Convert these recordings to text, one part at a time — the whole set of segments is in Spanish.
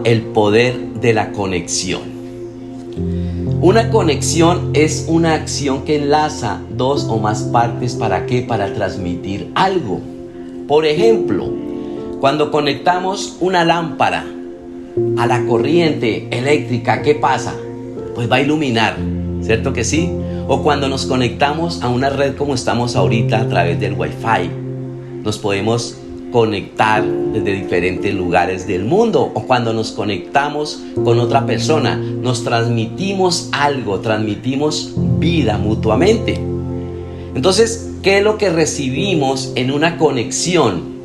el poder de la conexión. Una conexión es una acción que enlaza dos o más partes. ¿Para qué? Para transmitir algo. Por ejemplo, cuando conectamos una lámpara a la corriente eléctrica, ¿qué pasa? Pues va a iluminar, ¿cierto que sí? O cuando nos conectamos a una red como estamos ahorita a través del Wi-Fi, nos podemos conectar desde diferentes lugares del mundo. O cuando nos conectamos con otra persona, nos transmitimos algo, transmitimos vida mutuamente. Entonces, ¿qué es lo que recibimos en una conexión?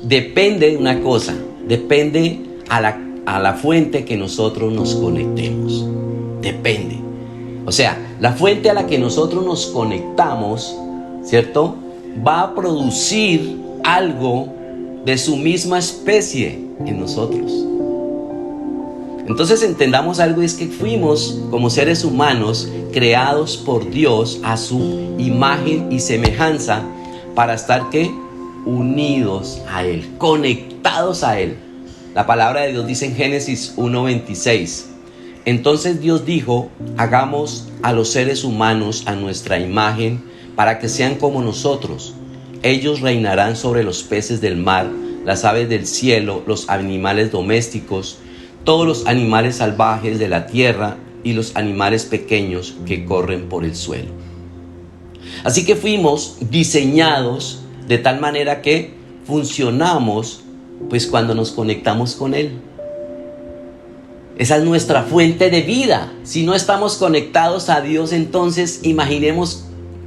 Depende de una cosa, depende a la fuente que nosotros nos conectemos. Depende. O sea, la fuente a la que nosotros nos conectamos, ¿cierto?, va a producir algo de su misma especie en nosotros. Entonces entendamos algo, es que fuimos como seres humanos creados por Dios a su imagen y semejanza para estar ¿qué? Unidos a Él, conectados a Él. La palabra de Dios dice en Génesis 1:26: entonces Dios dijo, hagamos a los seres humanos a nuestra imagen para que sean como nosotros. Ellos reinarán sobre los peces del mar, las aves del cielo, los animales domésticos, todos los animales salvajes de la tierra y los animales pequeños que corren por el suelo. Así que fuimos diseñados de tal manera que funcionamos pues cuando nos conectamos con Él. Esa es nuestra fuente de vida. Si no estamos conectados a Dios, entonces imaginemos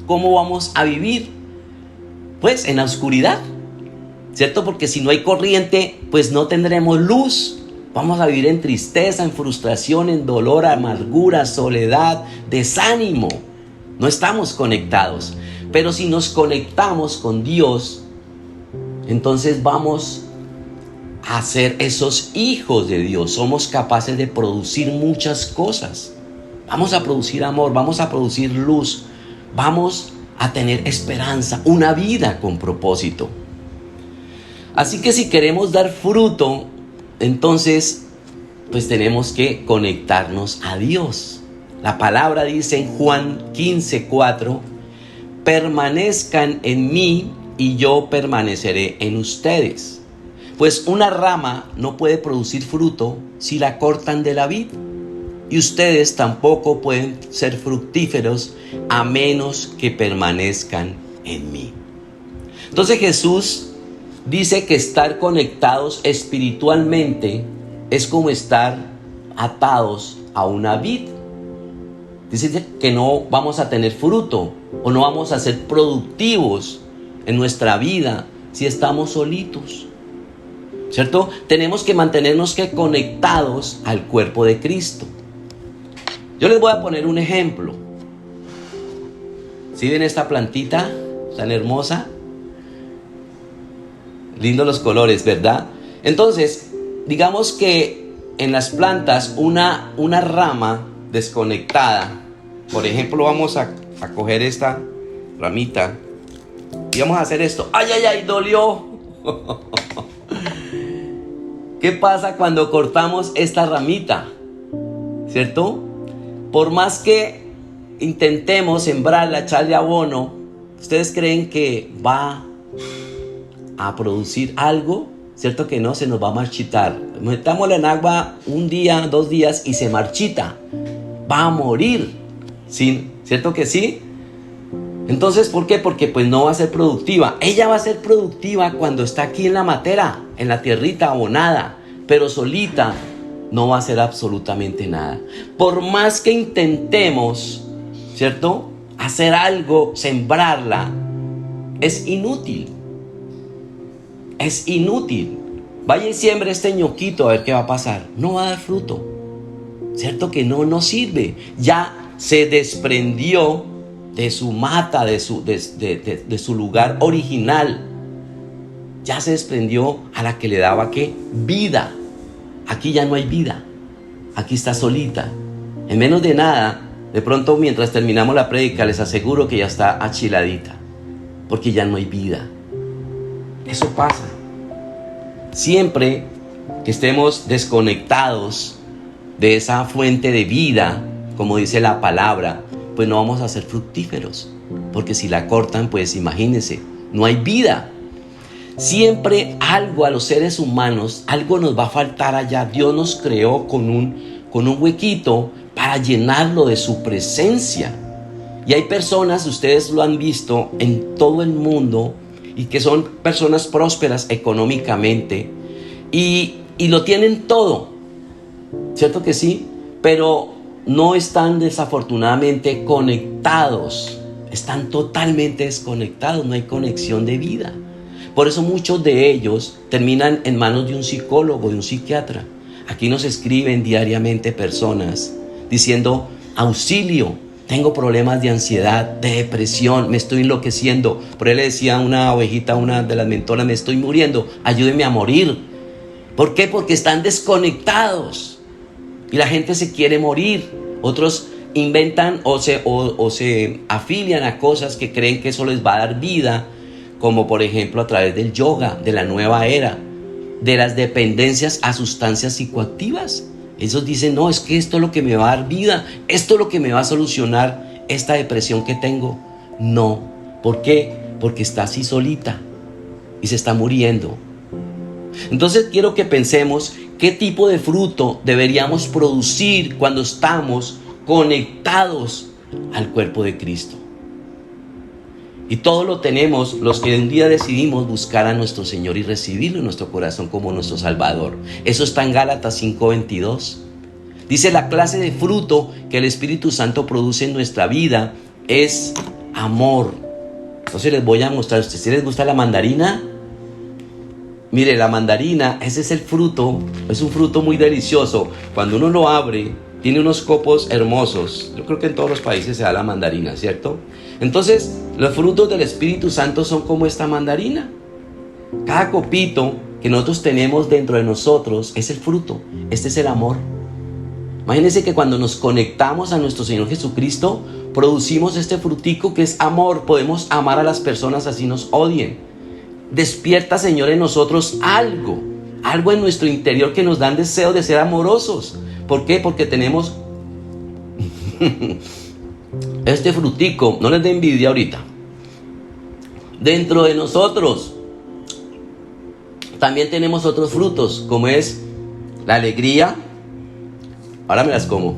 cómo vamos a vivir. Pues en la oscuridad, ¿cierto? Porque si no hay corriente, pues no tendremos luz. Vamos a vivir en tristeza, en frustración, en dolor, amargura, soledad, desánimo. No estamos conectados. Pero si nos conectamos con Dios, entonces vamos a ser esos hijos de Dios. Somos capaces de producir muchas cosas. Vamos a producir amor, vamos a producir luz, vamos a tener esperanza, una vida con propósito. Así que si queremos dar fruto, entonces pues tenemos que conectarnos a Dios. La palabra dice en Juan 15:4: permanezcan en mí y yo permaneceré en ustedes. Pues una rama no puede producir fruto si la cortan de la vid, y ustedes tampoco pueden ser fructíferos a menos que permanezcan en mí. Entonces Jesús dice que estar conectados espiritualmente es como estar atados a una vid. Dice que no vamos a tener fruto o no vamos a ser productivos en nuestra vida si estamos solitos, ¿cierto? Tenemos que mantenernos conectados al cuerpo de Cristo. Yo les voy a poner un ejemplo. ¿Sí ven esta plantita tan hermosa? Lindos los colores, ¿verdad? Entonces, digamos que en las plantas una rama desconectada, por ejemplo, vamos a coger esta ramita y vamos a hacer esto. ¡Ay, ay, ay! ¡Dolió! ¿Qué pasa cuando cortamos esta ramita? ¿Cierto? Por más que intentemos sembrarla, echarle abono, ¿ustedes creen que va a producir algo? ¿Cierto que no? Se nos va a marchitar. Metámosla en agua un día, 2 días y se marchita. Va a morir. ¿Sí? ¿Cierto que sí? Entonces, ¿por qué? Porque pues no va a ser productiva. Ella va a ser productiva cuando está aquí en la matera, en la tierrita abonada, pero solita no va a hacer absolutamente nada. Por más que intentemos, ¿cierto?, hacer algo, sembrarla, es inútil. Es inútil. Vaya y siembre este ñoquito a ver qué va a pasar. No va a dar fruto. ¿Cierto que no sirve? Ya se desprendió de su mata, de su lugar original. Ya se desprendió a la que le daba ¿qué? Vida. Aquí ya no hay vida. Aquí está solita. En menos de nada, de pronto mientras terminamos la prédica, les aseguro que ya está achiladita. Porque ya no hay vida. Eso pasa. Siempre que estemos desconectados de esa fuente de vida, como dice la palabra, pues no vamos a ser fructíferos. Porque si la cortan, pues imagínense, no hay vida. Siempre algo a los seres humanos, algo nos va a faltar allá. Dios nos creó con un huequito para llenarlo de su presencia. Y hay personas, ustedes lo han visto en todo el mundo, y que son personas prósperas económicamente, y lo tienen todo, ¿cierto que sí? Pero no están desafortunadamente conectados, están totalmente desconectados, no hay conexión de vida. Por eso muchos de ellos terminan en manos de un psicólogo, de un psiquiatra. Aquí nos escriben diariamente personas diciendo: auxilio, tengo problemas de ansiedad, de depresión, me estoy enloqueciendo. Por ahí le decía a una ovejita, una de las mentoras: me estoy muriendo, ayúdeme a morir. ¿Por qué? Porque están desconectados y la gente se quiere morir. Otros inventan o se afilian a cosas que creen que eso les va a dar vida, como por ejemplo a través del yoga, de la nueva era, de las dependencias a sustancias psicoactivas. Ellos dicen: no, es que esto es lo que me va a dar vida, esto es lo que me va a solucionar esta depresión que tengo. No, ¿por qué? Porque está así solita y se está muriendo. Entonces quiero que pensemos qué tipo de fruto deberíamos producir cuando estamos conectados al cuerpo de Cristo. Y todo lo tenemos los que un día decidimos buscar a nuestro Señor y recibirlo en nuestro corazón como nuestro Salvador. Eso está en Gálatas 5:22. Dice: la clase de fruto que el Espíritu Santo produce en nuestra vida es amor. Entonces les voy a mostrar a ustedes. ¿Si les gusta la mandarina? Mire, la mandarina, ese es el fruto, es un fruto muy delicioso. Cuando uno lo abre, tiene unos copos hermosos. Yo creo que en todos los países se da la mandarina, ¿cierto? Entonces, los frutos del Espíritu Santo son como esta mandarina. Cada copito que nosotros tenemos dentro de nosotros es el fruto. Este es el amor. Imagínense que cuando nos conectamos a nuestro Señor Jesucristo, producimos este frutico que es amor. Podemos amar a las personas así nos odien. Despierta, Señor, en nosotros algo en nuestro interior que nos dan deseo de ser amorosos. ¿Por qué? Porque tenemos este frutico, no les dé envidia ahorita, dentro de nosotros. También tenemos otros frutos, como es la alegría. Ahora me las como.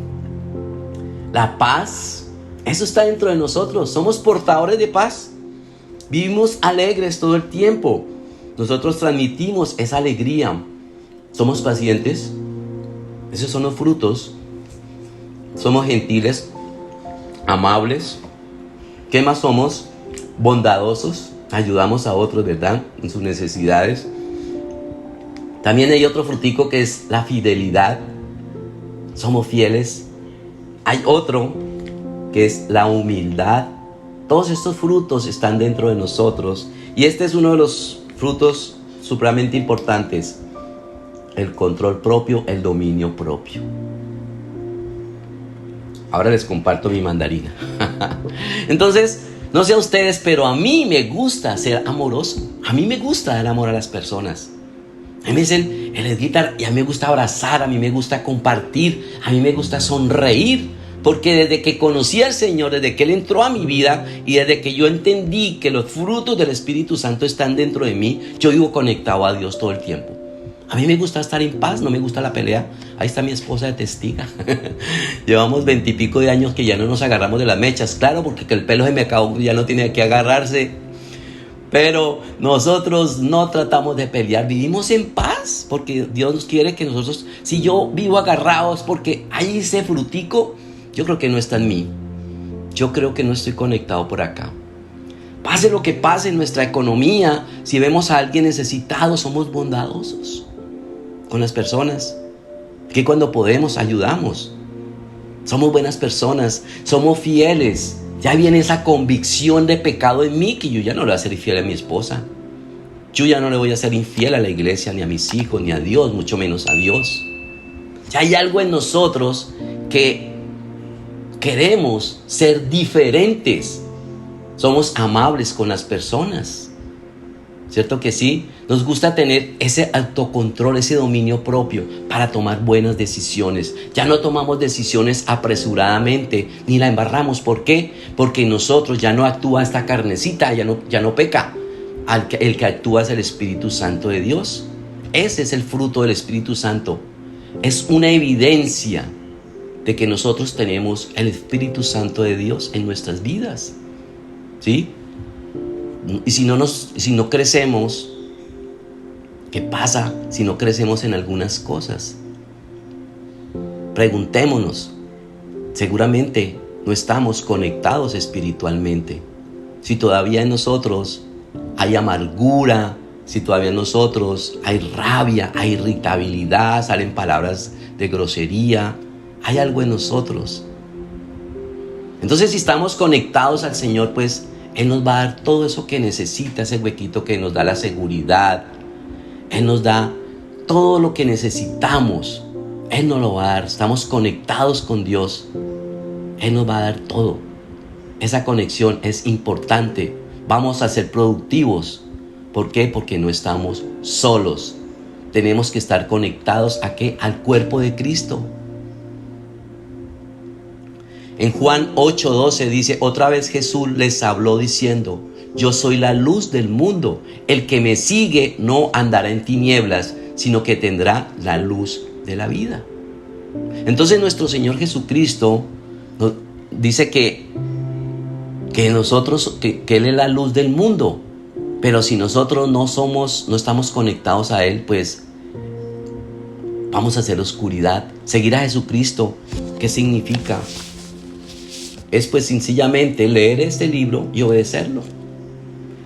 La paz, eso está dentro de nosotros. Somos portadores de paz. Vivimos alegres todo el tiempo. Nosotros transmitimos esa alegría. Somos pacientes. Esos son los frutos. Somos gentiles, amables. ¿Qué más somos? Bondadosos. Ayudamos a otros, ¿verdad? En sus necesidades. También hay otro frutico que es la fidelidad. Somos fieles. Hay otro que es la humildad. Todos estos frutos están dentro de nosotros. Y este es uno de los frutos supremamente importantes: el control propio, el dominio propio. Ahora les comparto mi mandarina. Entonces, no sé a ustedes, pero a mí me gusta ser amoroso. A mí me gusta dar amor a las personas. A mí me dicen, el Edguitar, y a mí me gusta abrazar, a mí me gusta compartir, a mí me gusta sonreír. Porque desde que conocí al Señor, desde que Él entró a mi vida y desde que yo entendí que los frutos del Espíritu Santo están dentro de mí, yo vivo conectado a Dios todo el tiempo. A mí me gusta estar en paz, no me gusta la pelea. Ahí está mi esposa de testiga. Llevamos 20 y pico de años que ya no nos agarramos de las mechas. Claro, porque el pelo se me acabó, ya no tiene que agarrarse. Pero nosotros no tratamos de pelear, vivimos en paz, porque Dios quiere que nosotros, si yo vivo agarrados porque hay ese frutico, yo creo que no está en mí. Yo creo que no estoy conectado por acá. Pase lo que pase en nuestra economía, si vemos a alguien necesitado, somos bondadosos con las personas. Que cuando podemos, ayudamos. Somos buenas personas, somos fieles. Ya viene esa convicción de pecado en mí, que yo ya no le voy a ser infiel a mi esposa. Yo ya no le voy a ser infiel a la iglesia, ni a mis hijos, ni a Dios, mucho menos a Dios. Ya hay algo en nosotros que queremos ser diferentes. Somos amables con las personas. ¿Cierto que sí? Nos gusta tener ese autocontrol, ese dominio propio para tomar buenas decisiones. Ya no tomamos decisiones apresuradamente, ni la embarramos. ¿Por qué? Porque en nosotros ya no actúa esta carnecita, ya no peca. El que actúa es el Espíritu Santo de Dios. Ese es el fruto del Espíritu Santo. Es una evidencia de que nosotros tenemos el Espíritu Santo de Dios en nuestras vidas. ¿Sí? Y si no crecemos, ¿qué pasa si no crecemos en algunas cosas? Preguntémonos. Seguramente no estamos conectados espiritualmente. Si todavía en nosotros hay amargura, si todavía en nosotros hay rabia, hay irritabilidad, salen palabras de grosería, hay algo en nosotros. Entonces, si estamos conectados al Señor, pues Él nos va a dar todo eso que necesita, ese huequito que nos da la seguridad. Él nos da todo lo que necesitamos. Él nos lo va a dar. Estamos conectados con Dios. Él nos va a dar todo. Esa conexión es importante. Vamos a ser productivos. ¿Por qué? Porque no estamos solos. Tenemos que estar conectados ¿a qué? Al cuerpo de Cristo. En Juan 8:12 dice, otra vez Jesús les habló diciendo, yo soy la luz del mundo. El que me sigue no andará en tinieblas, sino que tendrá la luz de la vida. Entonces nuestro Señor Jesucristo nos dice que Él es la luz del mundo. Pero si nosotros no estamos conectados a Él, pues vamos a hacer oscuridad. Seguir a Jesucristo, ¿qué significa? Es pues sencillamente leer este libro y obedecerlo.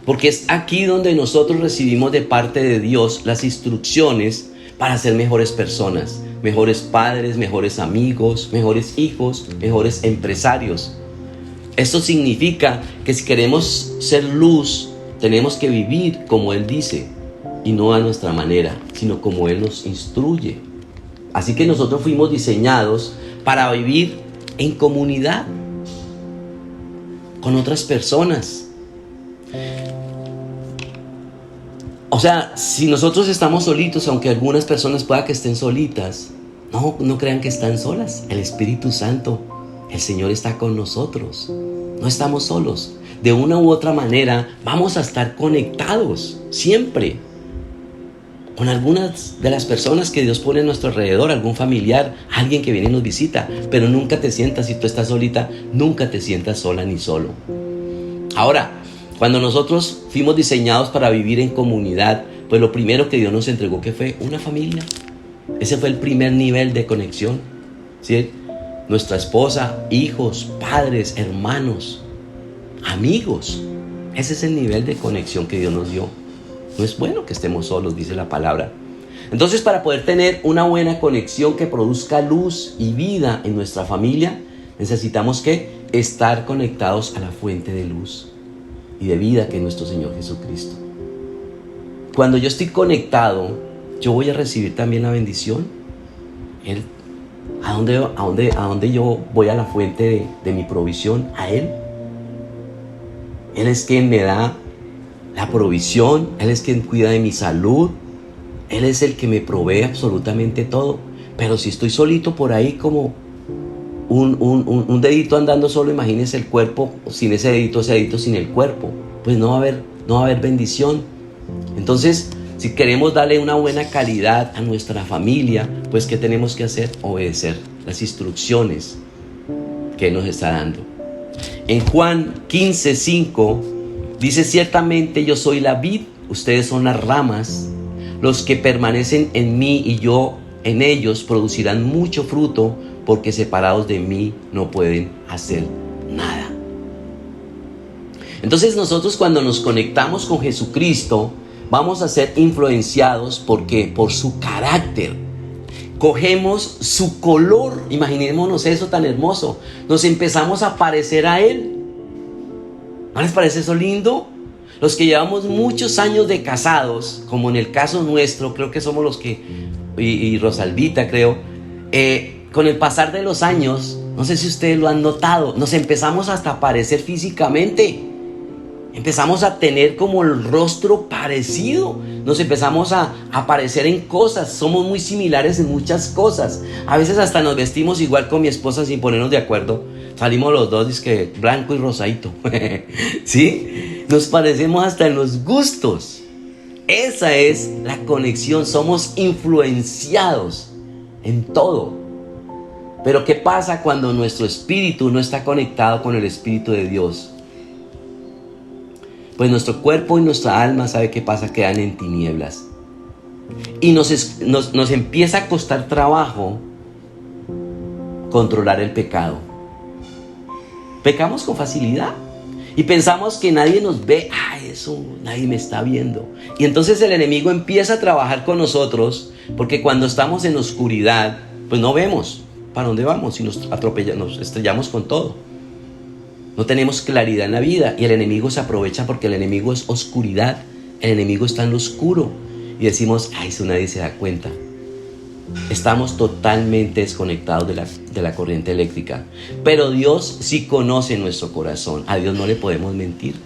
Porque es aquí donde nosotros recibimos de parte de Dios las instrucciones para ser mejores personas, mejores padres, mejores amigos, mejores hijos, mejores empresarios. Esto significa que si queremos ser luz, tenemos que vivir como Él dice y no a nuestra manera, sino como Él nos instruye. Así que nosotros fuimos diseñados para vivir en comunidad con otras personas. O sea, si nosotros estamos solitos, aunque algunas personas puedan que estén solitas, no crean que están solas. El Espíritu Santo, el Señor está con nosotros. No estamos solos. De una u otra manera vamos a estar conectados siempre con algunas de las personas que Dios pone a nuestro alrededor, algún familiar, alguien que viene y nos visita. Pero nunca te sientas, si tú estás solita, nunca te sientas sola ni solo. Ahora, cuando nosotros fuimos diseñados para vivir en comunidad, pues lo primero que Dios nos entregó, que fue una familia. Ese fue el primer nivel de conexión, ¿sí? Nuestra esposa, hijos, padres, hermanos, amigos. Ese es el nivel de conexión que Dios nos dio. No es bueno que estemos solos, dice la palabra. Entonces, para poder tener una buena conexión que produzca luz y vida en nuestra familia, necesitamos que estar conectados a la fuente de luz y de vida que es nuestro Señor Jesucristo. Cuando yo estoy conectado, yo voy a recibir también la bendición. ¿A dónde yo voy? A la fuente de mi provisión, a Él. Él es quien me da la provisión, Él es quien cuida de mi salud, Él es el que me provee absolutamente todo. Pero si estoy solito por ahí como un dedito andando solo, imagínense el cuerpo sin ese dedito sin el cuerpo, pues no va a haber bendición. Entonces, si queremos darle una buena calidad a nuestra familia, pues ¿qué tenemos que hacer? Obedecer las instrucciones que Él nos está dando. En Juan 15:5 dice, ciertamente yo soy la vid, ustedes son las ramas. Los que permanecen en mí y yo en ellos producirán mucho fruto, porque separados de mí no pueden hacer nada. Entonces nosotros, cuando nos conectamos con Jesucristo, vamos a ser influenciados por su carácter. Cogemos su color, imaginémonos eso tan hermoso. Nos empezamos a parecer a Él. ¿No les parece eso lindo? Los que llevamos muchos años de casados, como en el caso nuestro, creo que somos los que, y Rosalvita creo, con el pasar de los años, no sé si ustedes lo han notado, nos empezamos hasta a parecer físicamente. Empezamos a tener como el rostro parecido. Nos empezamos a parecer en cosas. Somos muy similares en muchas cosas. A veces hasta nos vestimos igual con mi esposa sin ponernos de acuerdo. Salimos los dos, dizque blanco y rosadito. ¿Sí? Nos parecemos hasta en los gustos. Esa es la conexión. Somos influenciados en todo. Pero ¿qué pasa cuando nuestro espíritu no está conectado con el Espíritu de Dios? Pues nuestro cuerpo y nuestra alma, ¿sabe qué pasa? Quedan en tinieblas. Y nos empieza a costar trabajo controlar el pecado. Pecamos con facilidad y pensamos que nadie nos ve. Eso, nadie me está viendo. Y entonces el enemigo empieza a trabajar con nosotros, porque cuando estamos en oscuridad, pues no vemos para dónde vamos y nos estrellamos con todo. No tenemos claridad en la vida y el enemigo se aprovecha porque el enemigo es oscuridad. El enemigo está en lo oscuro. Y decimos, eso nadie se da cuenta. Estamos totalmente desconectados de la corriente eléctrica. Pero Dios sí conoce nuestro corazón. A Dios no le podemos mentir.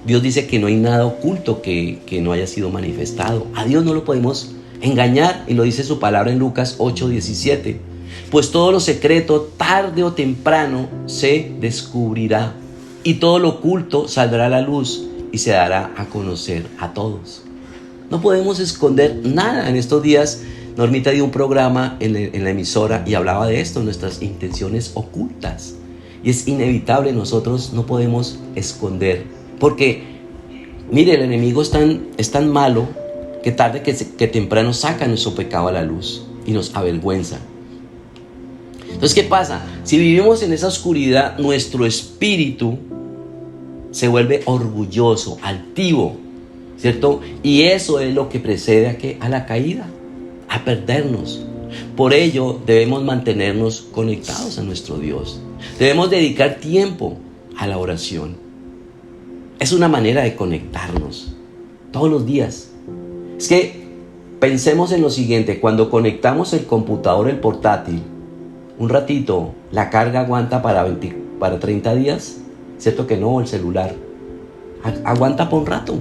Dios dice que no hay nada oculto que no haya sido manifestado. A Dios no lo podemos engañar. Y lo dice su palabra en Lucas 8:17. Pues todo lo secreto, tarde o temprano, se descubrirá. Y todo lo oculto saldrá a la luz y se dará a conocer a todos. No podemos esconder nada. En estos días, Normita dio un programa en la emisora y hablaba de esto, nuestras intenciones ocultas. Y es inevitable, nosotros no podemos esconder. Porque, mire, el enemigo es tan malo que tarde que temprano saca nuestro pecado a la luz y nos avergüenza. Entonces, ¿qué pasa? Si vivimos en esa oscuridad, nuestro espíritu se vuelve orgulloso, altivo, ¿cierto? Y eso es lo que precede a la caída, a perdernos. Por ello, debemos mantenernos conectados a nuestro Dios. Debemos dedicar tiempo a la oración. Es una manera de conectarnos todos los días. Es que pensemos en lo siguiente: cuando conectamos el computador, el portátil, un ratito, la carga aguanta para 30 días, ¿cierto que no? El celular aguanta por un rato.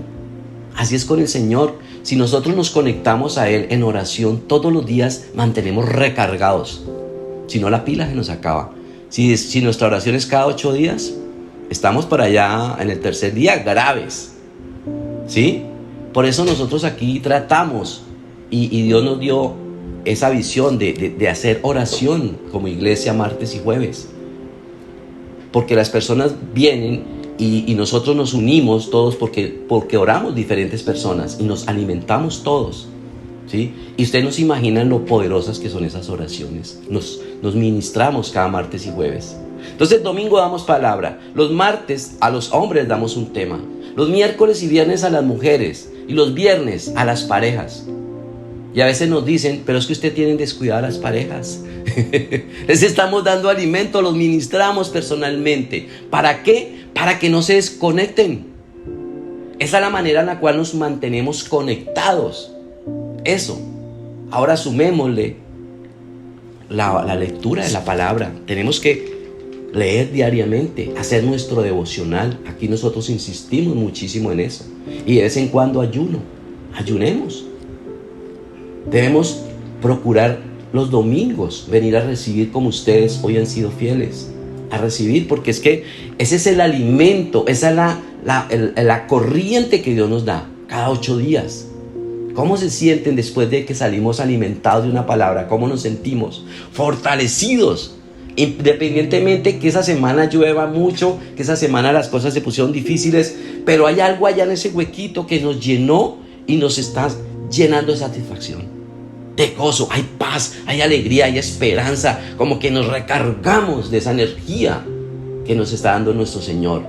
Así es con el Señor. Si nosotros nos conectamos a Él en oración todos los días, mantenemos recargados. Si no, la pila se nos acaba. Si nuestra oración es cada 8 días, estamos para allá en el tercer día graves, ¿sí? Por eso nosotros aquí tratamos, y Dios nos dio esa visión de hacer oración como iglesia martes y jueves. Porque las personas vienen y nosotros nos unimos todos porque oramos diferentes personas y nos alimentamos todos, ¿sí? Y ustedes no se imaginan lo poderosas que son esas oraciones. Nos ministramos cada martes y jueves. Entonces, domingo damos palabra. Los martes a los hombres damos un tema. Los miércoles y viernes a las mujeres. Y los viernes a las parejas. Y a veces nos dicen, pero es que ustedes tienen descuidado a las parejas. Les estamos dando alimento, los ministramos personalmente. ¿Para qué? Para que no se desconecten. Esa es la manera en la cual nos mantenemos conectados. Eso. Ahora sumémosle la lectura de la palabra. Tenemos que leer diariamente, hacer nuestro devocional. Aquí nosotros insistimos muchísimo en eso. Y de vez en cuando ayunemos. Debemos procurar los domingos venir a recibir como ustedes hoy han sido fieles. A recibir, porque es que ese es el alimento, esa es la corriente que Dios nos da cada 8 días. ¿Cómo se sienten después de que salimos alimentados de una palabra? ¿Cómo nos sentimos? Fortalecidos. Independientemente que esa semana llueva mucho, que esa semana las cosas se pusieron difíciles, pero hay algo allá en ese huequito que nos llenó y nos está llenando de satisfacción, de gozo. Hay paz, hay alegría, hay esperanza, como que nos recargamos de esa energía que nos está dando nuestro Señor.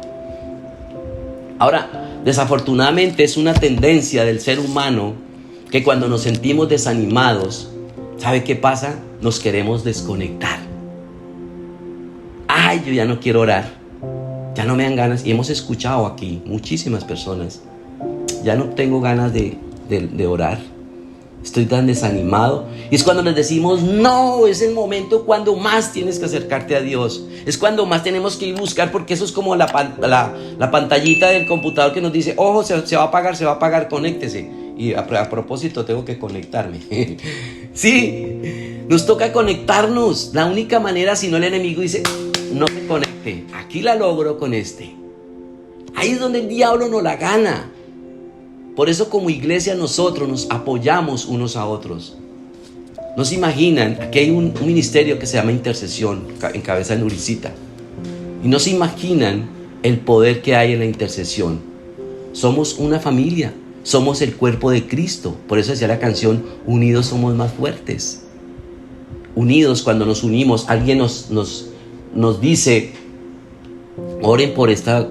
Ahora, desafortunadamente es una tendencia del ser humano que cuando nos sentimos desanimados, ¿sabe qué pasa? Nos queremos desconectar. Yo ya no quiero orar, ya no me dan ganas. Y hemos escuchado aquí muchísimas personas: ya no tengo ganas de orar. estoy tan desanimado. Y es cuando les decimos, no, es el momento cuando más tienes que acercarte a Dios. Es cuando más tenemos que ir a buscar, porque eso es como la pantallita del computador que nos dice, ojo, se va a apagar, conéctese. Y a propósito, tengo que conectarme. Sí, nos toca conectarnos. La única manera, si no el enemigo dice, no me conecte, aquí la logro con este. Ahí es donde el diablo nos la gana. Por eso como iglesia nosotros nos apoyamos unos a otros. No se imaginan, aquí hay un ministerio que se llama Intercesión, en cabeza de Nuricita. Y no se imaginan el poder que hay en la intercesión. Somos una familia, somos el cuerpo de Cristo. Por eso decía la canción, unidos somos más fuertes. Unidos, cuando nos unimos, alguien nos dice, oren por esta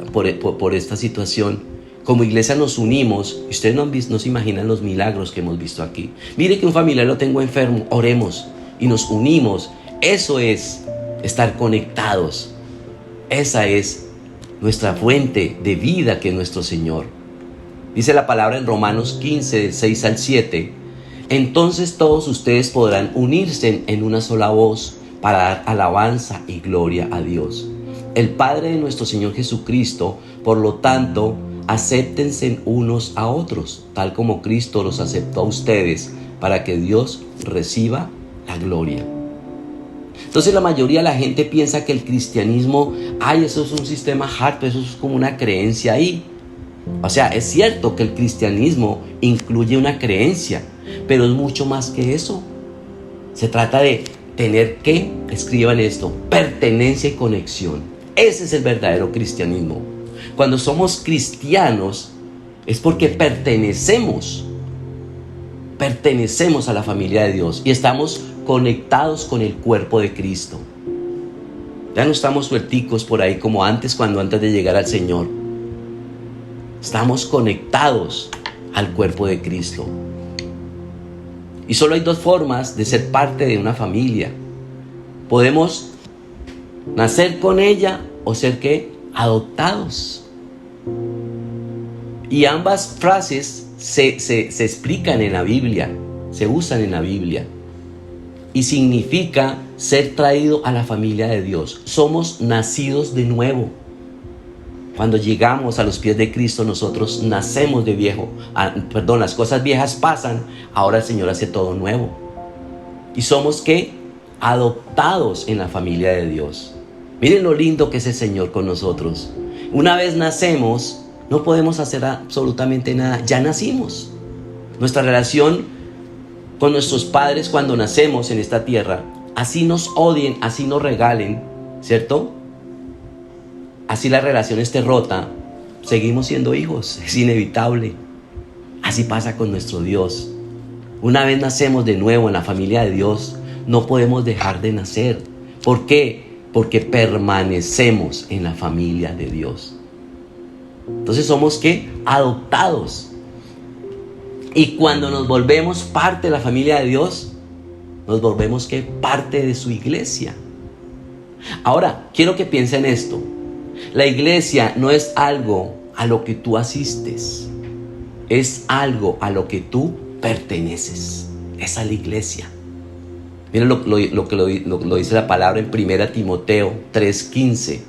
situación. Como iglesia nos unimos, y ustedes no se imaginan los milagros que hemos visto aquí. Mire que un familiar lo tengo enfermo, oremos y nos unimos. Eso es estar conectados. Esa es nuestra fuente de vida, que es nuestro Señor. Dice la palabra en Romanos 15, del 6 al 7. Entonces todos ustedes podrán unirse en una sola voz para dar alabanza y gloria a Dios, el Padre de nuestro Señor Jesucristo. Por lo tanto, acéptense unos a otros, tal como Cristo los aceptó a ustedes, para que Dios reciba la gloria. Entonces la mayoría de la gente piensa que el cristianismo, eso es un sistema hard, eso es como una creencia ahí. O sea, es cierto que el cristianismo incluye una creencia, pero es mucho más que eso. Se trata de tener que, escriban esto, pertenencia y conexión. Ese es el verdadero cristianismo. Cuando somos cristianos es porque pertenecemos a la familia de Dios y estamos conectados con el cuerpo de Cristo. Ya no estamos suelticos por ahí como antes de llegar al Señor. Estamos conectados al cuerpo de Cristo. Y solo hay dos formas de ser parte de una familia. Podemos nacer con ella o ser adoptados. Y ambas frases se explican en la Biblia, se usan en la Biblia. Y significa ser traído a la familia de Dios. Somos nacidos de nuevo. Cuando llegamos a los pies de Cristo, nosotros nacemos de viejo. Las cosas viejas pasan, ahora el Señor hace todo nuevo. Y somos adoptados en la familia de Dios. Miren lo lindo que es el Señor con nosotros. Una vez nacemos, no podemos hacer absolutamente nada. Ya nacimos. Nuestra relación con nuestros padres cuando nacemos en esta tierra, así nos odien, así nos regalen, ¿cierto? Así la relación esté rota, seguimos siendo hijos, es inevitable. Así pasa con nuestro Dios. Una vez nacemos de nuevo en la familia de Dios, no podemos dejar de nacer. ¿Por qué? Porque permanecemos en la familia de Dios. Entonces somos adoptados. Y cuando nos volvemos parte de la familia de Dios, nos volvemos parte de su iglesia. Ahora, quiero que piensen esto. La iglesia no es algo a lo que tú asistes, es algo a lo que tú perteneces. Esa es la iglesia. Miren lo que dice la palabra en 1 Timoteo 3:15.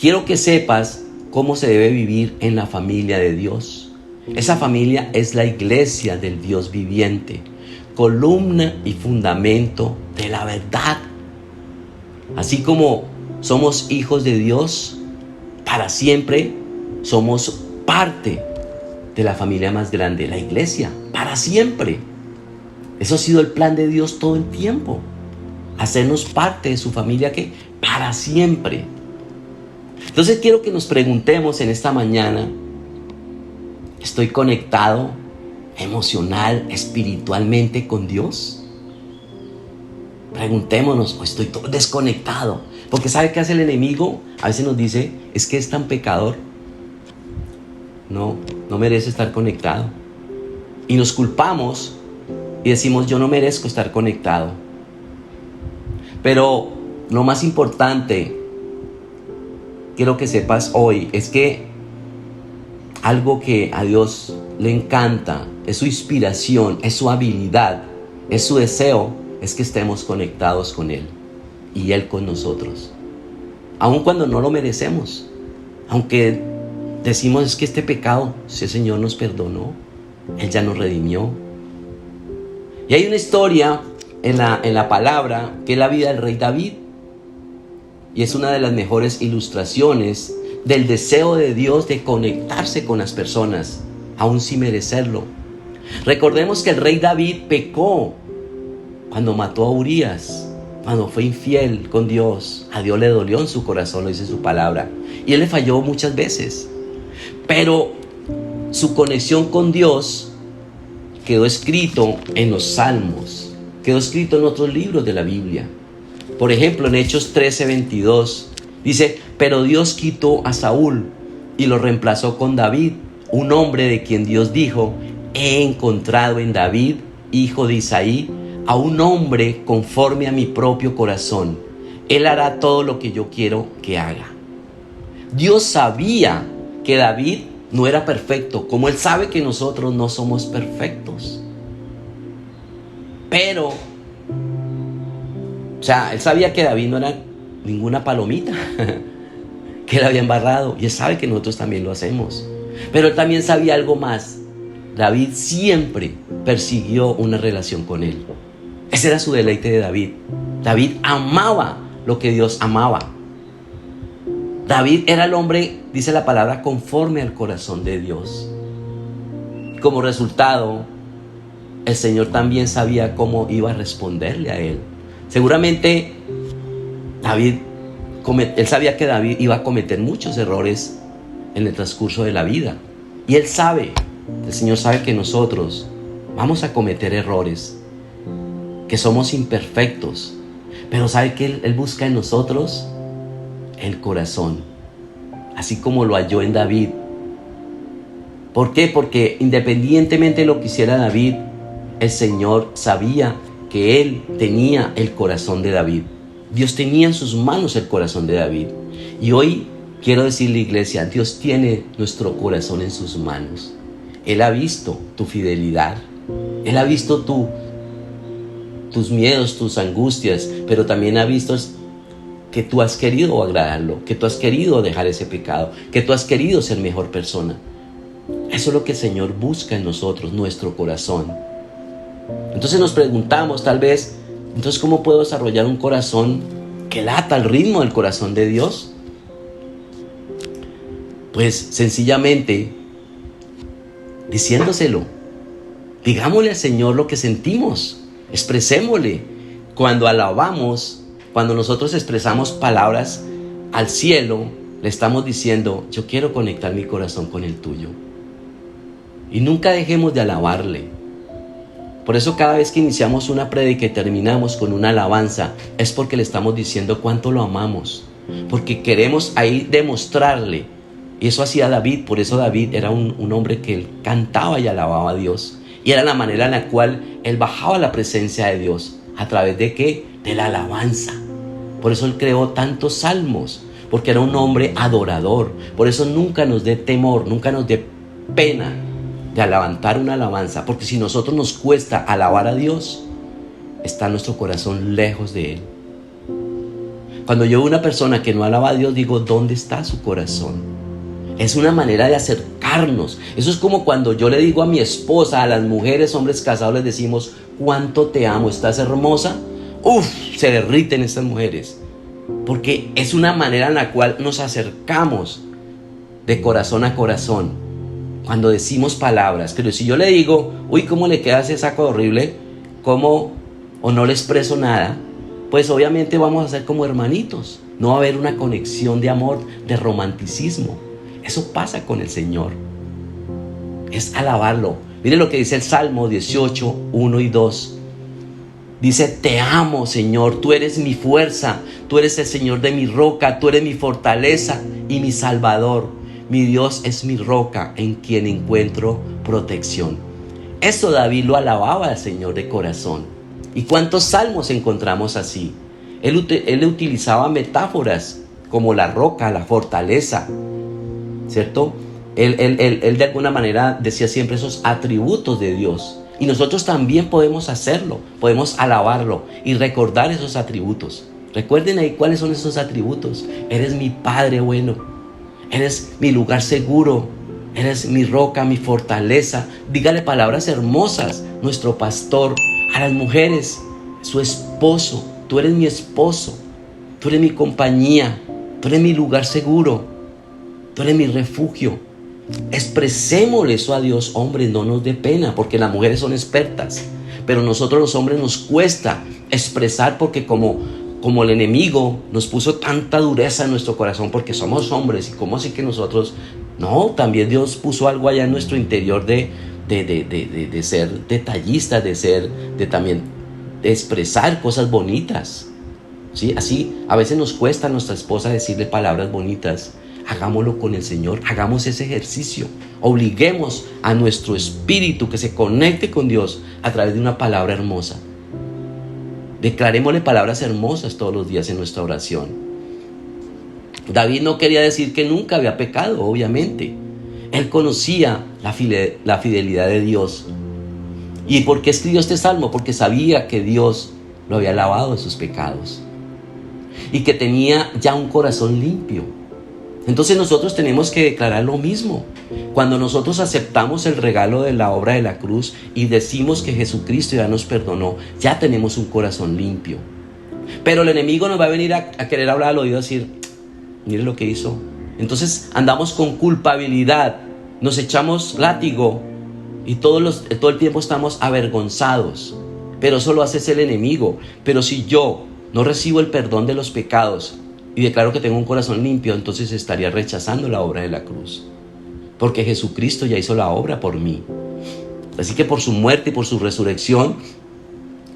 Quiero que sepas cómo se debe vivir en la familia de Dios. Esa familia es la iglesia del Dios viviente, columna y fundamento de la verdad. Así como somos hijos de Dios, para siempre somos parte de la familia más grande, la iglesia, para siempre. Eso ha sido el plan de Dios todo el tiempo, hacernos parte de su familia para siempre. Entonces quiero que nos preguntemos en esta mañana, ¿estoy conectado emocional, espiritualmente con Dios? Preguntémonos, ¿o estoy desconectado? Porque ¿sabe qué hace el enemigo? A veces nos dice, es que es tan pecador. No merece estar conectado. Y nos culpamos y decimos, yo no merezco estar conectado. Pero lo más importante, quiero que sepas hoy, es que algo que a Dios le encanta es su inspiración, es su habilidad, es su deseo, es que estemos conectados con Él y Él con nosotros. Aun cuando no lo merecemos, aunque decimos es que este pecado, si el Señor nos perdonó, Él ya nos redimió. Y hay una historia en la palabra que es la vida del rey David. Y es una de las mejores ilustraciones del deseo de Dios de conectarse con las personas, aún sin merecerlo. Recordemos que el rey David pecó cuando mató a Urías, cuando fue infiel con Dios. A Dios le dolió en su corazón, lo dice su palabra. Y él le falló muchas veces. Pero su conexión con Dios quedó escrito en los Salmos, quedó escrito en otros libros de la Biblia. Por ejemplo, en Hechos 13:22 dice: pero Dios quitó a Saúl y lo reemplazó con David, un hombre de quien Dios dijo: he encontrado en David, hijo de Isaí, a un hombre conforme a mi propio corazón. Él hará todo lo que yo quiero que haga. Dios sabía que David no era perfecto, como Él sabe que nosotros no somos perfectos. Pero, Él sabía que David no era ninguna palomita, que Él había embarrado. Y Él sabe que nosotros también lo hacemos. Pero Él también sabía algo más. David siempre persiguió una relación con Él. Ese era su deleite de David. David amaba lo que Dios amaba. David era el hombre, dice la palabra, conforme al corazón de Dios. Como resultado, el Señor también sabía cómo iba a responderle a él. Seguramente él sabía que David iba a cometer muchos errores en el transcurso de la vida. Y el Señor sabe que nosotros vamos a cometer errores, que somos imperfectos. Pero sabe que Él busca en nosotros el corazón, así como lo halló en David. ¿Por qué? Porque independientemente de lo que hiciera David, el Señor sabía que Él tenía el corazón de David. Dios tenía en sus manos el corazón de David. Y hoy quiero decirle, iglesia, Dios tiene nuestro corazón en sus manos. Él ha visto tu fidelidad. Él ha visto tus miedos, tus angustias, pero también ha visto que tú has querido agradarlo, que tú has querido dejar ese pecado, que tú has querido ser mejor persona. Eso es lo que el Señor busca en nosotros, nuestro corazón. Entonces nos preguntamos tal vez, entonces ¿cómo puedo desarrollar un corazón que lata al ritmo del corazón de Dios? Pues sencillamente diciéndoselo. Digámosle al Señor lo que sentimos, expresémosle. Cuando alabamos, cuando nosotros expresamos palabras al cielo, le estamos diciendo: yo quiero conectar mi corazón con el tuyo. Y nunca dejemos de alabarle. Por eso cada vez que iniciamos una prédica y terminamos con una alabanza, es porque le estamos diciendo cuánto lo amamos, porque queremos ahí demostrarle. Y eso hacía David. Por eso David era un hombre que él cantaba y alababa a Dios. Y era la manera en la cual él bajaba la presencia de Dios. ¿A través de qué? De la alabanza. Por eso él creó tantos salmos, porque era un hombre adorador. Por eso nunca nos dé temor, nunca nos dé pena de levantar una alabanza, porque si nosotros nos cuesta alabar a Dios, está nuestro corazón lejos de Él. Cuando yo veo una persona que no alaba a Dios, digo: ¿dónde está su corazón? Es una manera de acercarnos. Eso es como cuando yo le digo a mi esposa, a las mujeres, hombres casados, les decimos: ¿cuánto te amo? ¿Estás hermosa? Se derriten estas mujeres, porque es una manera en la cual nos acercamos de corazón a corazón cuando decimos palabras. Pero si yo le digo: ¿cómo le queda ese saco horrible? ¿Cómo? O no le expreso nada, pues obviamente vamos a ser como hermanitos. No va a haber una conexión de amor, de romanticismo. Eso pasa con el Señor. Es alabarlo. Mire lo que dice el Salmo 18, 1 y 2. Dice: te amo, Señor, tú eres mi fuerza, tú eres el Señor de mi roca, tú eres mi fortaleza y mi Salvador. Mi Dios es mi roca en quien encuentro protección. Eso David lo alababa al Señor de corazón. ¿Y cuántos salmos encontramos así? Él utilizaba metáforas como la roca, la fortaleza, ¿cierto? Él de alguna manera decía siempre esos atributos de Dios. Y nosotros también podemos hacerlo, podemos alabarlo y recordar esos atributos. Recuerden ahí cuáles son esos atributos. Eres mi Padre bueno, eres mi lugar seguro, eres mi roca, mi fortaleza. Dígale palabras hermosas, nuestro pastor. A las mujeres, su esposo, tú eres mi esposo, tú eres mi compañía, tú eres mi lugar seguro, tú eres mi refugio. Expresémosle eso a Dios, hombres, no nos dé pena, porque las mujeres son expertas, pero nosotros los hombres nos cuesta expresar, porque como el enemigo nos puso tanta dureza en nuestro corazón, porque somos hombres, y como así que nosotros, no, también Dios puso algo allá en nuestro interior de ser detallistas, de también expresar cosas bonitas, ¿sí? Así a veces nos cuesta a nuestra esposa decirle palabras bonitas. Hagámoslo con el Señor, hagamos ese ejercicio, obliguemos a nuestro espíritu que se conecte con Dios a través de una palabra hermosa. Declarémosle palabras hermosas todos los días en nuestra oración. David no quería decir que nunca había pecado, obviamente. Él conocía la fidelidad de Dios. ¿Y por qué escribió este salmo? Porque sabía que Dios lo había lavado de sus pecados y que tenía ya un corazón limpio. Entonces nosotros tenemos que declarar lo mismo. Cuando nosotros aceptamos el regalo de la obra de la cruz y decimos que Jesucristo ya nos perdonó, ya tenemos un corazón limpio. Pero el enemigo nos va a venir a querer hablar al oído y decir, mire lo que hizo. Entonces andamos con culpabilidad, nos echamos látigo y todo el tiempo estamos avergonzados. Pero eso lo hace el enemigo. Pero si yo no recibo el perdón de los pecados y declaro que tengo un corazón limpio, entonces estaría rechazando la obra de la cruz, porque Jesucristo ya hizo la obra por mí. Así que por su muerte y por su resurrección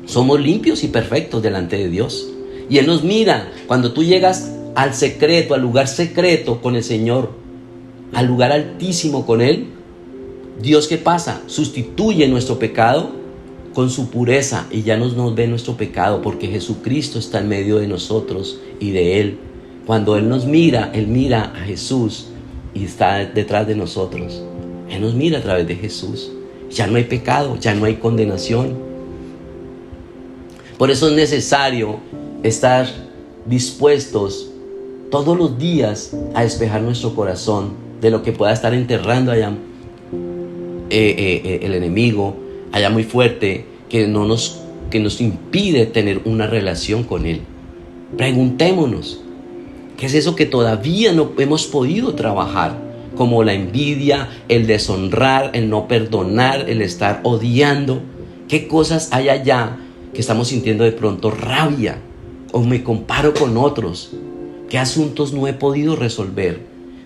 somos limpios y perfectos delante de Dios. Y Él nos mira cuando tú llegas al secreto, al lugar secreto con el Señor, al lugar altísimo con Él. Dios, ¿qué pasa? Sustituye nuestro pecado con su pureza y ya nos ve nuestro pecado, porque Jesucristo está en medio de nosotros y de Él. Cuando Él nos mira, Él mira a Jesús y está detrás de nosotros. Él nos mira a través de Jesús. Ya no hay pecado, ya no hay condenación. Por eso es necesario estar dispuestos todos los días a despejar nuestro corazón de lo que pueda estar enterrando allá el enemigo, allá muy fuerte, que nos impide tener una relación con Él. Preguntémonos, ¿qué es eso que todavía no hemos podido trabajar? Como la envidia, el deshonrar, el no perdonar, el estar odiando. ¿Qué cosas hay allá que estamos sintiendo de pronto rabia? O me comparo con otros. ¿Qué asuntos no he podido resolver?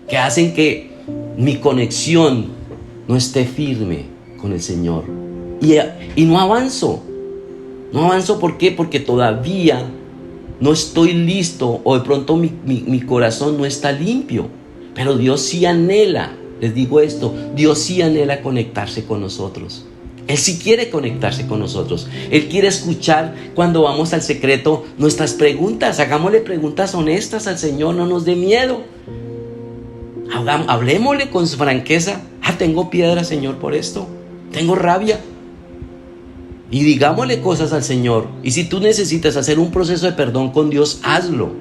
¿Qué hacen que mi conexión no esté firme con el Señor? Y no avanzo. No avanzo, ¿por qué? Porque todavía no estoy listo, o de pronto mi corazón no está limpio. Pero Dios sí anhela, les digo esto, Dios sí anhela conectarse con nosotros. Él sí quiere conectarse con nosotros. Él quiere escuchar cuando vamos al secreto nuestras preguntas. Hagámosle preguntas honestas al Señor, no nos dé miedo. Hablemosle con franqueza. Tengo piedra, Señor, por esto. Tengo rabia. Y digámosle cosas al Señor. Y si tú necesitas hacer un proceso de perdón con Dios, hazlo.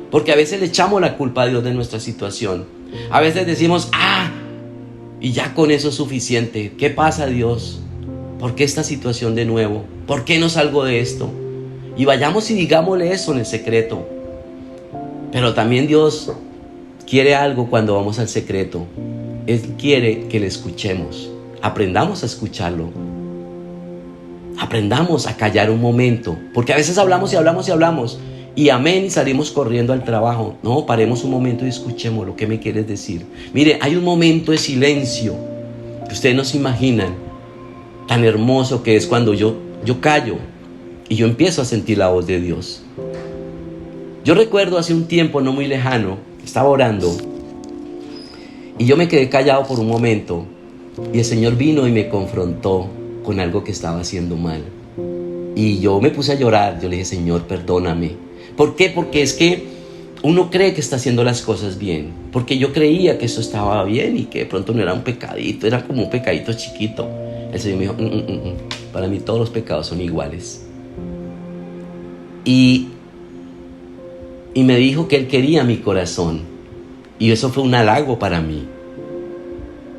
Porque a veces le echamos la culpa a Dios de nuestra situación. A veces decimos, y ya con eso es suficiente. ¿Qué pasa, Dios? ¿Por qué esta situación de nuevo? ¿Por qué no salgo de esto? Y vayamos y digámosle eso en el secreto. Pero también Dios quiere algo cuando vamos al secreto. Él quiere que le escuchemos. Aprendamos a escucharlo. Aprendamos a callar un momento. Porque a veces hablamos y hablamos y hablamos. Y amén, y salimos corriendo al trabajo. No, paremos un momento y escuchemos lo que me quieres decir. Mire, hay un momento de silencio que ustedes no se imaginan, tan hermoso que es cuando yo callo y yo empiezo a sentir la voz de Dios. Yo recuerdo hace un tiempo no muy lejano, estaba orando y yo me quedé callado por un momento y el Señor vino y me confrontó con algo que estaba haciendo mal. Y yo me puse a llorar. Yo le dije, Señor, perdóname. ¿Por qué? Porque es que uno cree que está haciendo las cosas bien, porque yo creía que eso estaba bien y que de pronto no era un pecadito, era como un pecadito chiquito. El Señor me dijo, para mí todos los pecados son iguales. Y me dijo que Él quería mi corazón, y eso fue un halago para mí.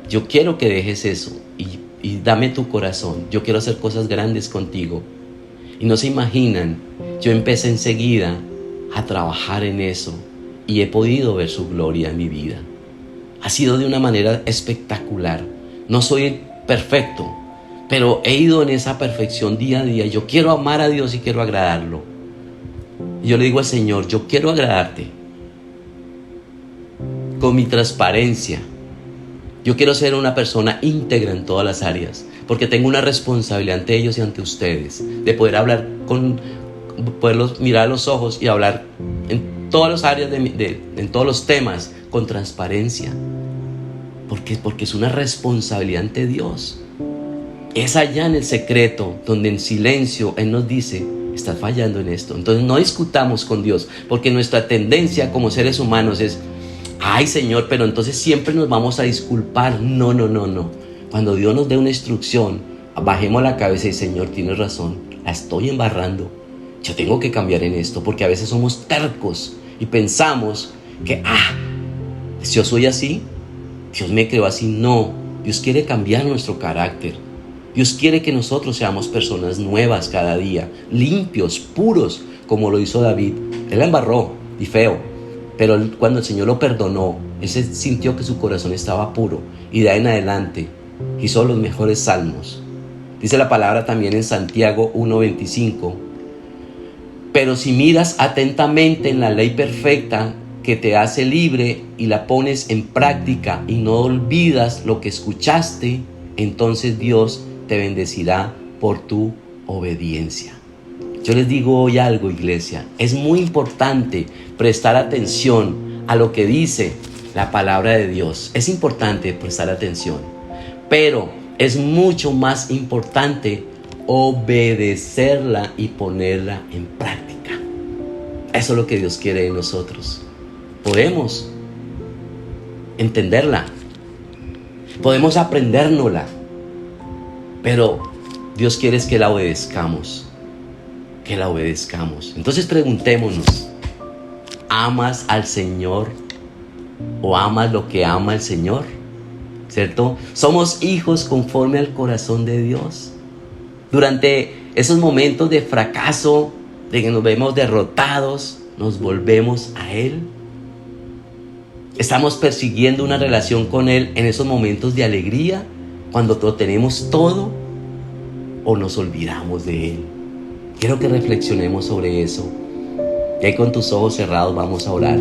Yo quiero que dejes eso y dame tu corazón. Yo quiero hacer cosas grandes contigo. Y no se imaginan, yo empecé enseguida a trabajar en eso y he podido ver su gloria en mi vida. Ha sido de una manera espectacular. No soy perfecto, pero he ido en esa perfección día a día. Yo quiero amar a Dios y quiero agradarlo. Y yo le digo al Señor, yo quiero agradarte con mi transparencia. Yo quiero ser una persona íntegra en todas las áreas, porque tengo una responsabilidad ante ellos y ante ustedes, de poder hablar poderlos mirar a los ojos y hablar en todas las áreas, en todos los temas, con transparencia. Porque es una responsabilidad ante Dios. Es allá en el secreto, donde en silencio Él nos dice, estás fallando en esto. Entonces no discutamos con Dios, porque nuestra tendencia como seres humanos es, ay Señor, pero entonces siempre nos vamos a disculpar. No. Cuando Dios nos dé una instrucción, bajemos la cabeza y Señor, tienes razón, la estoy embarrando. Yo tengo que cambiar en esto, porque a veces somos tercos y pensamos que, si yo soy así, Dios me creó así. No, Dios quiere cambiar nuestro carácter. Dios quiere que nosotros seamos personas nuevas cada día, limpios, puros, como lo hizo David. Él la embarró y feo, pero cuando el Señor lo perdonó, Él se sintió que su corazón estaba puro, y de ahí en adelante hizo los mejores salmos. Dice la palabra también en Santiago 1:25, pero si miras atentamente en la ley perfecta que te hace libre y la pones en práctica y no olvidas lo que escuchaste, entonces Dios te bendecirá por tu obediencia. Yo les digo hoy algo, iglesia, es muy importante prestar atención a lo que dice la palabra de Dios. Es importante prestar atención, pero es mucho más importante obedecerla y ponerla en práctica. Eso es lo que Dios quiere de nosotros. Podemos entenderla, podemos aprendérnosla, pero Dios quiere es que la obedezcamos. Entonces preguntémonos, ¿amas al Señor o amas lo que ama el Señor? ¿Cierto? ¿Somos hijos conforme al corazón de Dios? Durante esos momentos de fracaso, de que nos vemos derrotados, nos volvemos a Él. Estamos persiguiendo una relación con Él en esos momentos de alegría, cuando lo tenemos todo, o nos olvidamos de Él. Quiero que reflexionemos sobre eso. Y ahí con tus ojos cerrados vamos a orar.